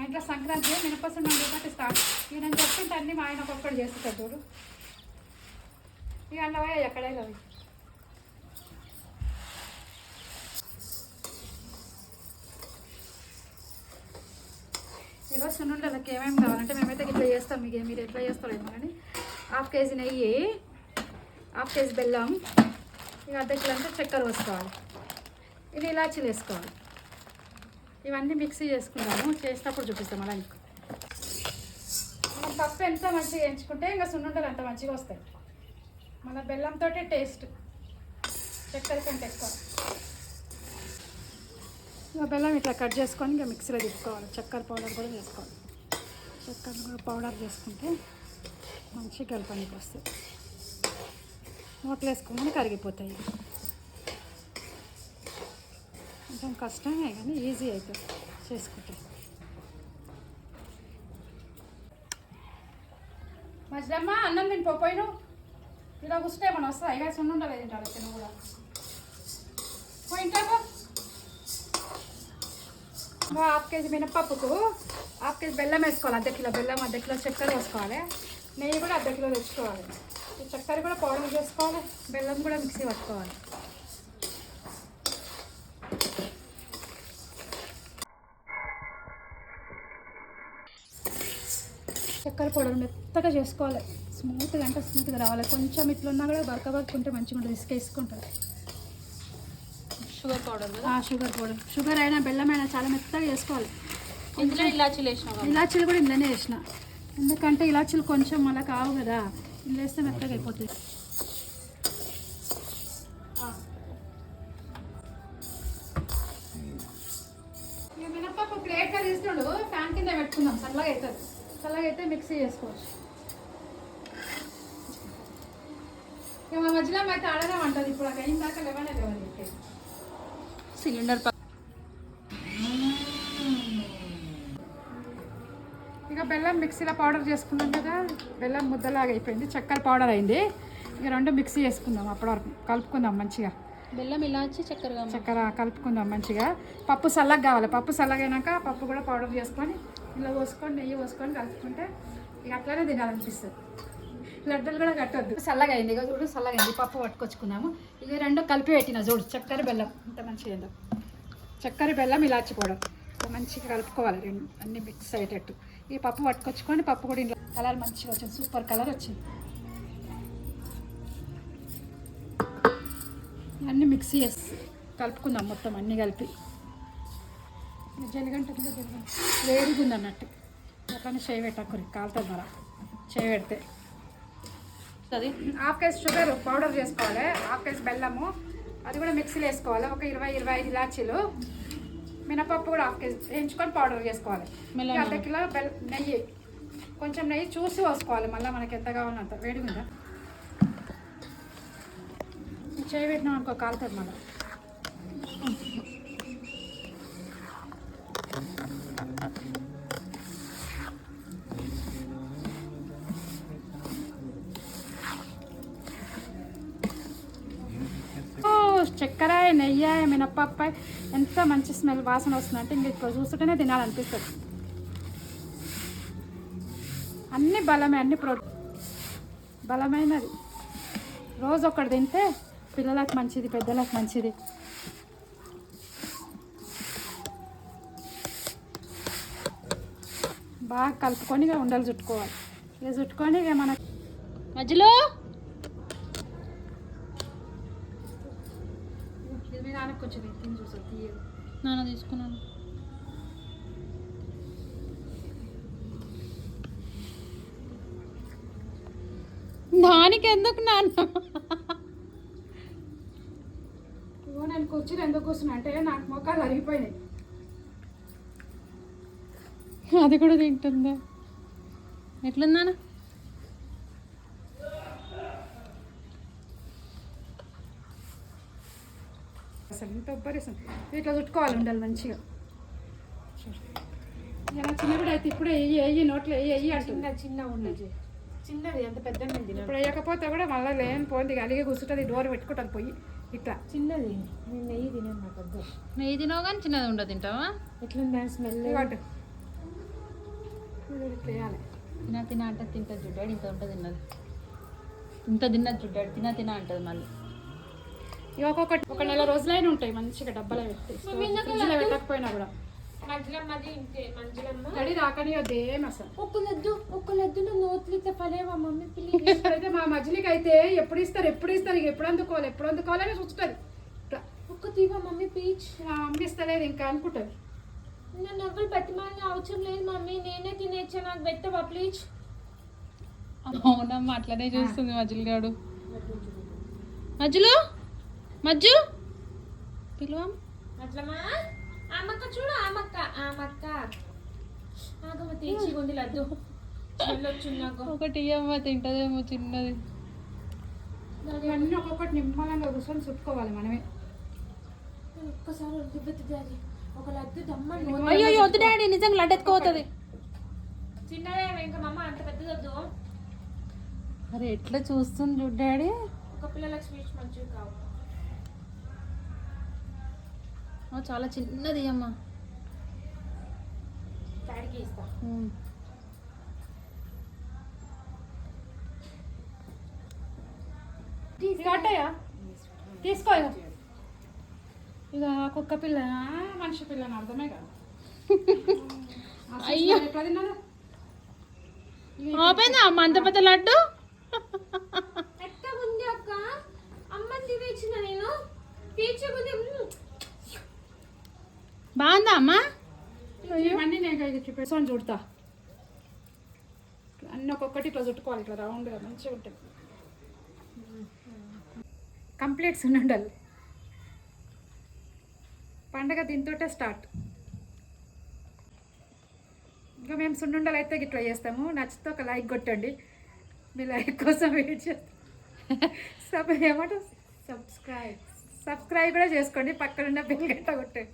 మా ఇంట్లో సంక్రాంతి మినపసుండ కాబట్టి స్టార్ట్. ఇక నేను చెప్తుంటే అన్నీ మా ఆయన ఒక్కొక్కటి చేస్తుంటాడు చూడు. ఇక అన్నవా ఎక్కడే కదా. ఇగో సున్నుండలకి ఏమేమి కావాలంటే మేమైతే ఇట్లా చేస్తాం. మీకు మీరు ఎట్లా చేస్తారేమో కానీ 1/2 కేజీ నెయ్యి, 1/2 కేజీ బెల్లం, ఇక అర్ధ కిలో అంటే చక్కెర వేసుకోవాలి. ఇది ఇలాచీలు వేసుకోవాలి. ఇవన్నీ మిక్సీ చేసుకుందాము. చేసినప్పుడు చూపిస్తాం అలా. మనం పప్పు ఎంత మంచిగా వేయించుకుంటే ఇంకా సున్నుండలు అంత మంచిగా వస్తాయి. మన బెల్లంతో టేస్ట్ చక్కెర కంటే ఎక్కువ. ఇక బెల్లం ఇట్లా కట్ చేసుకొని ఇక మిక్సీలో తిప్పుకోవాలి. చక్కెర పౌడర్ కూడా చేసుకోవాలి. చక్కెర కూడా పౌడర్ చేసుకుంటే మంచిగా కలపడానికి వస్తాయి. నోట్లు వేసుకోమని కరిగిపోతాయి. కొంచెం కష్టమే కానీ ఈజీ అవుతుంది చేసుకుంటే. మధ్యమ్మ అన్నం నేను పోయిను ఇలా కూర్చుంటే మనం వస్తుంది. అయినా సున్నుండలు తింటారు తిన కూడా పోయింటారు. 1/2 కేజీ మినపప్పుకు 1/2 కేజీ బెల్లం వేసుకోవాలి. అర్ధ కిలో బెల్లం, అర్ధ కిలో చక్కెర వేసుకోవాలి. నెయ్యి కూడా అర్ధ కిలో తెచ్చుకోవాలి. చక్కెర కూడా పౌడర్ చేసుకోవాలి. బెల్లం కూడా మిక్సీ పట్టుకోవాలి. చక్కెర పౌడర్ మెత్తగా చేసుకోవాలి. స్మూత్గా అంటే స్మూత్గా రావాలి. కొంచెం ఇట్లున్నా కూడా బరకబరుకుంటే మంచిగా ఉంటుంది. ఇసుకుంటుంది. Sugar powder sugar powder. Sugar అయినా బెల్లం అయినా చాలా మెత్తగా చేసుకోవాలి. ఇందులో ఇలాచీలు వేసిన, ఇలాచీలు కూడా ఇందులోనే వేసిన. ఎందుకంటే ఇలాచీలు కొంచెం మళ్ళీ కావు కదా, ఇందులో వేస్తే మెత్తగా అయిపోతుంది. మినపప్పు ప్లేట్గా తీసుకుండు ఫ్యాన్ కింద పెట్టుకుందాం. చల్లగా అవుతుంది. చల్లగా అయితే మిక్సీ చేసుకోవచ్చు. ఇక మా మధ్యలో అయితే ఆడనే ఉంటుంది. ఇప్పుడు అక్కడ అయిందాక లేవనే లేవని సిలిండర్ ఇక బెల్లం మిక్సీలో పౌడర్ చేసుకున్నాం కదా. బెల్లం ముద్దలాగా అయిపోయింది. చక్కెర పౌడర్ అయింది. ఇక రెండు మిక్సీ చేసుకుందాం. అప్పటి వరకు కలుపుకుందాం మంచిగా. బెల్లం ఇలాచి చక్కెర కలుపుకుందాం మంచిగా. పప్పు చల్లగా కావాలి. పప్పు చల్లగైనాక పప్పు కూడా పౌడర్ చేసుకొని ఇలా పోసుకొని నెయ్యి పోసుకొని కలుపుకుంటే ఇక అట్లనే తినాలనిపిస్తుంది. లడ్డలు కూడా కట్టొద్దు. చల్లగా అయింది. ఇక చూడు చల్లగా అయింది. పప్పు పట్టుకొచ్చుకున్నాము. ఇక రెండు కలిపి పెట్టిన చూడు. చక్కెర బెల్లం ఇంత మంచిగా అయిందో. చక్కెర బెల్లం ఇలాచి పౌడర్ మంచిగా కలుపుకోవాలి. రెండు అన్నీ మిక్స్ అయ్యేటట్టు. ఈ పప్పు పట్టుకొచ్చుకొని పప్పు కూడా ఇంట్లో కలర్ మంచిగా వచ్చింది. సూపర్ కలర్ వచ్చింది. అన్నీ మిక్సీ చేసి కలుపుకుందాం మొత్తం అన్నీ కలిపి. జలిగంట వేడిగా ఉంది అన్నట్టు. అట్లనే చేయి పెట్టకూరి కాలుతుంది. మళ్ళీ చేయి పెడితే 1/2 కేజీ షుగర్ పౌడర్ చేసుకోవాలి. 1/2 కేజీ బెల్లము అది కూడా మిక్సీలో వేసుకోవాలి. ఒక 20-25 ఇలాచీలు. మినపప్పు కూడా 1/2 కేజీ వేయించుకొని పౌడర్ చేసుకోవాలి. అర్ధ కిలో నెయ్యి, కొంచెం నెయ్యి చూసి పోసుకోవాలి. మళ్ళీ మనకి ఎంత కావాలంత. వేడిగా ఉందా చేయి పెట్టినాం అనుకో కాలుతుంది మళ్ళీ. చక్కెర, నెయ్యి, మినపప్పు ఎంత మంచి స్మెల్ వాసన వస్తుందంటే ఇంక ఇప్పుడు చూస్తుంటేనే తినాలనిపిస్తుంది. అన్నీ బలమే, అన్ని బలమైనది. రోజు ఒకటి తింటే పిల్లలకు మంచిది, పెద్దలకు మంచిది. బాగా కలుపుకొని ఇక ఉండలు చుట్టుకోవాలి. ఇక చుట్టుకొని ఇక మన మధ్యలో మీ నాన్నకు కొంచెం తిని చూసా తీయదు. నాన్న తీసుకున్నాను. దానికి ఎందుకు నాన్న? నేను కూర్చుని ఎందుకు కూర్చున్నా అంటే నాకు మొక్కలు అరిగిపోయినాయి. అది కూడా తింటుందా? ఎట్లుందానా? అసలు ఇంత ఉబ్బరిస్తుంది. ఇట్లా చుట్టుకోవాలి ఉండాలి మంచిగా. ఇలా చిన్నప్పుడు అయితే ఇప్పుడు వెయ్యి నోట్లో వెయ్యి అంటుంది. చిన్న ఉన్నది చిన్నది అంత పెద్ద. ఇప్పుడు వేయకపోతే కూడా మళ్ళీ లేని పోయింది. అలిగే కూర్చుంటుంది. డోర్ పెట్టుకుంటుంది పోయి ఇట్లా. చిన్నది నేను నెయ్యి తినాను. నాకు వద్దు. నెయ్యి తినవు కానీ చిన్నది ఉండదు. తింటావా? ఎట్లుందా స్మెల్? ఇట్లా వేయాలి. తిన అంటే తింటుంది చూడ్డాడు, ఇంత ఉంటుంది తిన్నది, ఇంత తిన్నది చూడ్డాడు, తిన అంటది మళ్ళీ. ఇవి ఒక్కొక్కటి ఒక నెల రోజులైనా ఉంటాయి మంచిగా డబ్బాలో పెట్టి, ఫ్రిడ్జ్లో పెట్టకపోయినా కూడా. గడి రాకనియొద్దు ఏం అసలు. ఒక లడ్డు నా నోట్లు ఇట్లా పడేవా మమ్మీ ప్లీజ్. ఇప్పుడైతే మా మధ్యలోకి అయితే ఎప్పుడు ఇస్తారు ఇక ఎప్పుడు అందుకోవాలని చూస్తుంది. ఒక్క తీవా మమ్మీ ప్లీజ్. అమ్మిస్తలేదు ఇంకా అనుకుంటుంది. నన్ను ఎవరు బతిమాలని అవసరం లేదు మమ్మీ, నేనే తినేచ్చా, నాకు పెట్టవా ప్లీజ్. అవునమ్మా అట్లనే చూస్తుంది మజ్జులు గాడు. మజ్జు పిలువా అట్లమా ఆమక్క చూడు, ఆమక్క ఆగమ్మ తీర్చి ఉంది లడ్డు వెళ్ళొచ్చు నాకు. ఒకటి అమ్మ తింటదేమో చిన్నది. ఇవన్నీ ఒక్కొక్కటి నిమ్మలంగా కూర్చొని చుట్టుకోవాలి మనమే. ఒక్కసారి దిబ్బెత్తుది ఒక లడ్డు దమ్మ అయ్యో వద్దు డాడీ, నిజంగా లడ్డు ఎత్తుకోతుంది. చిన్నదే ఇంకా మమ్మ అంత పెద్దదొద్దు. అరే ఎట్లా చూస్తుంది చూడు డాడీ. ఒక పిల్లలకు స్వీట్స్ మంచివి కావు. చాలా చిన్నది అమ్మ. డాడీకి ఇస్తా. అట్టయ్యా తీసుకో. ఇక కుక్క పిల్ల మనిషి పిల్ల అని అర్థమే కదా. అయ్యో ఎట్లా తిన్నాను ఆపోయిందా అమ్మ అంత పెద్ద లడ్డు. ఎట్ట ఉంది అక్క, అమ్మని తినేసిన నేను తీర్చకుంది. బాగుందా అమ్మ? ఇవన్నీ నేను చూపిస్తాను చూడతా. అన్నీ ఒక్కొక్కటి ఇట్లా చుట్టుకోవాలి, ఇట్లా రౌండ్గా మంచిగా ఉంటుంది. కంప్లీట్ సున్నుండలు పండగ దీంతోటే స్టార్ట్. ఇంకా మేము సున్నుండలు అయితే ఇట్లా చేస్తాము. నచ్చితే ఒక లైక్ కొట్టండి, మీ లైక్ కోసం వెయిట్ చేస్తాం. ఏమంటారు, సబ్స్క్రైబ్ కూడా చేసుకోండి, పక్కనున్న బెల్ గంట కొట్టండి.